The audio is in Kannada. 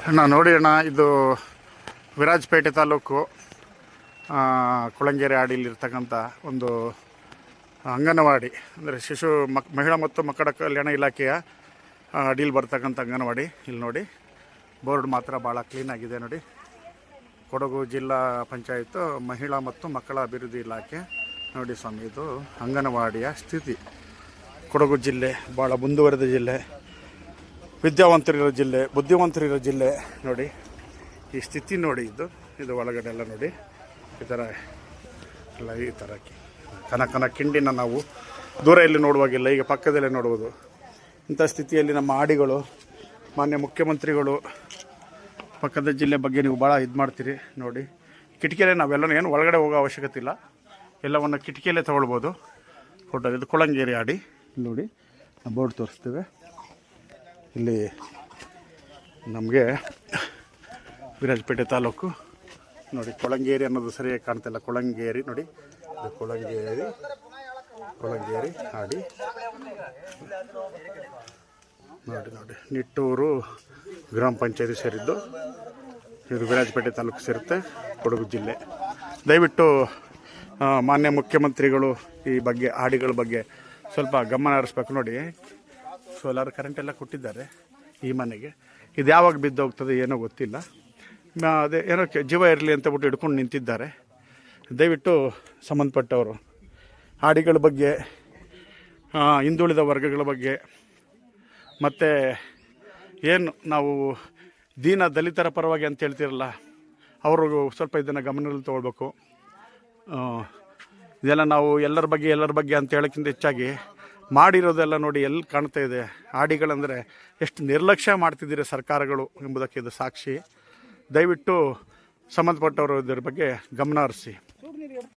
ಅಣ್ಣ ನೋಡಿ ಅಣ್ಣ, ಇದು ವಿರಾಜಪೇಟೆ ತಾಲೂಕು ಕುಳಂಗೆರೆ ಹಾಡಿಲಿರ್ತಕ್ಕಂಥ ಒಂದು ಅಂಗನವಾಡಿ, ಅಂದರೆ ಮಹಿಳಾ ಮತ್ತು ಮಕ್ಕಳ ಕಲ್ಯಾಣ ಇಲಾಖೆಯ ಅಡಿಯಲ್ಲಿ ಬರ್ತಕ್ಕಂಥ ಅಂಗನವಾಡಿ. ಇಲ್ಲಿ ನೋಡಿ ಬೋರ್ಡ್ ಮಾತ್ರ ಭಾಳ ಕ್ಲೀನಾಗಿದೆ ನೋಡಿ. ಕೊಡಗು ಜಿಲ್ಲಾ ಪಂಚಾಯತ್ ಮಹಿಳಾ ಮತ್ತು ಮಕ್ಕಳ ಅಭಿವೃದ್ಧಿ ಇಲಾಖೆ. ನೋಡಿ ಸ್ವಾಮಿ, ಇದು ಅಂಗನವಾಡಿಯ ಸ್ಥಿತಿ. ಕೊಡಗು ಜಿಲ್ಲೆ ಭಾಳ ಮುಂದುವರೆದ ಜಿಲ್ಲೆ, ವಿದ್ಯಾವಂತರಿರೋ ಜಿಲ್ಲೆ, ಬುದ್ಧಿವಂತರಿರೋ ಜಿಲ್ಲೆ. ನೋಡಿ ಈ ಸ್ಥಿತಿ ನೋಡಿ. ಇದು ಒಳಗಡೆ ಎಲ್ಲ ನೋಡಿ ಈ ಥರ ಎಲ್ಲ, ಈ ಥರ ಕನಕನ ಕಿಂಡಿನ ನಾವು ದೂರ ಇಲ್ಲಿ ನೋಡುವಾಗಿಲ್ಲ, ಈಗ ಪಕ್ಕದಲ್ಲೇ ನೋಡುವುದು. ಇಂಥ ಸ್ಥಿತಿಯಲ್ಲಿ ನಮ್ಮ ಹಾಡಿಗಳು, ಮಾನ್ಯ ಮುಖ್ಯಮಂತ್ರಿಗಳು ಪಕ್ಕದ ಜಿಲ್ಲೆ ಬಗ್ಗೆ ನೀವು ಭಾಳ ಇದು ಮಾಡ್ತೀರಿ ನೋಡಿ. ಕಿಟಕಿಯಲ್ಲೇ ನಾವೆಲ್ಲ ಏನು ಒಳಗಡೆ ಹೋಗೋ ಅವಶ್ಯಕತೆ ಇಲ್ಲ, ಎಲ್ಲವನ್ನು ಕಿಟಕಿಯಲ್ಲೇ ತೊಗೊಳ್ಬೋದು ಫೋಟೋ. ಇದು ಕುಳಂಗೇರಿ ಹಾಡಿ. ಇಲ್ಲಿ ನೋಡಿ ಬೋರ್ಡ್ ತೋರಿಸ್ತೇವೆ. ಇಲ್ಲಿ ನಮಗೆ ವಿರಾಜಪೇಟೆ ತಾಲೂಕು ನೋಡಿ. ಕೊಳಂಗೇರಿ ಅನ್ನೋದು ಸರಿಯಾಗಿ ಕಾಣ್ತಿಲ್ಲ, ಕುಳಂಗೇರಿ ನೋಡಿ. ಇದು ಕುಳಂಗೇರಿ ಹಾಡಿ ನೋಡಿ. ನಿಟ್ಟೂರು ಗ್ರಾಮ ಪಂಚಾಯತಿ ಸೇರಿದ್ದು, ಇದು ವಿರಾಜಪೇಟೆ ತಾಲೂಕು ಸೇರುತ್ತೆ, ಕೊಡಗು ಜಿಲ್ಲೆ. ದಯವಿಟ್ಟು ಮಾನ್ಯ ಮುಖ್ಯಮಂತ್ರಿಗಳು ಈ ಬಗ್ಗೆ, ಹಾಡಿಗಳ ಬಗ್ಗೆ ಸ್ವಲ್ಪ ಗಮನ ಹರಿಸ್ಬೇಕು ನೋಡಿ. ಸೋಲಾರ್ ಕರೆಂಟ್ ಎಲ್ಲ ಕೊಟ್ಟಿದ್ದಾರೆ ಈ ಮನೆಗೆ. ಇದು ಯಾವಾಗ ಬಿದ್ದೋಗ್ತದೆ ಏನೋ ಗೊತ್ತಿಲ್ಲ. ಅದೇ ಏನೋ ಜೀವ ಇರಲಿ ಅಂತ ಬಿಟ್ಟು ಹಿಡ್ಕೊಂಡು ನಿಂತಿದ್ದಾರೆ. ದಯವಿಟ್ಟು ಸಂಬಂಧಪಟ್ಟವರು ಹಾಡಿಗಳ ಬಗ್ಗೆ, ಹಿಂದುಳಿದ ವರ್ಗಗಳ ಬಗ್ಗೆ, ಮತ್ತು ಏನು ನಾವು ದಲಿತರ ಪರವಾಗಿ ಅಂತ ಹೇಳ್ತಿರಲ್ಲ, ಅವರು ಸ್ವಲ್ಪ ಇದನ್ನು ಗಮನದಲ್ಲಿ ತೊಗೊಳ್ಬೇಕು. ಇದೆಲ್ಲ ನಾವು ಎಲ್ಲರ ಬಗ್ಗೆ ಅಂತ ಹೇಳೋಕ್ಕಿಂತ ಹೆಚ್ಚಾಗಿ ಮಾಡಿರೋದೆಲ್ಲ ನೋಡಿ ಎಲ್ಲಿ ಕಾಣ್ತಾ ಇದೆ. ಹಾಡಿಗಳಂದರೆ ಎಷ್ಟು ನಿರ್ಲಕ್ಷ್ಯ ಮಾಡ್ತಿದ್ದೀರಿ ಸರ್ಕಾರಗಳು ಎಂಬುದಕ್ಕೆ ಇದು ಸಾಕ್ಷಿ. ದಯವಿಟ್ಟು ಸಂಬಂಧಪಟ್ಟವರು ಇದರ ಬಗ್ಗೆ ಗಮನ ಹರಿಸಿ.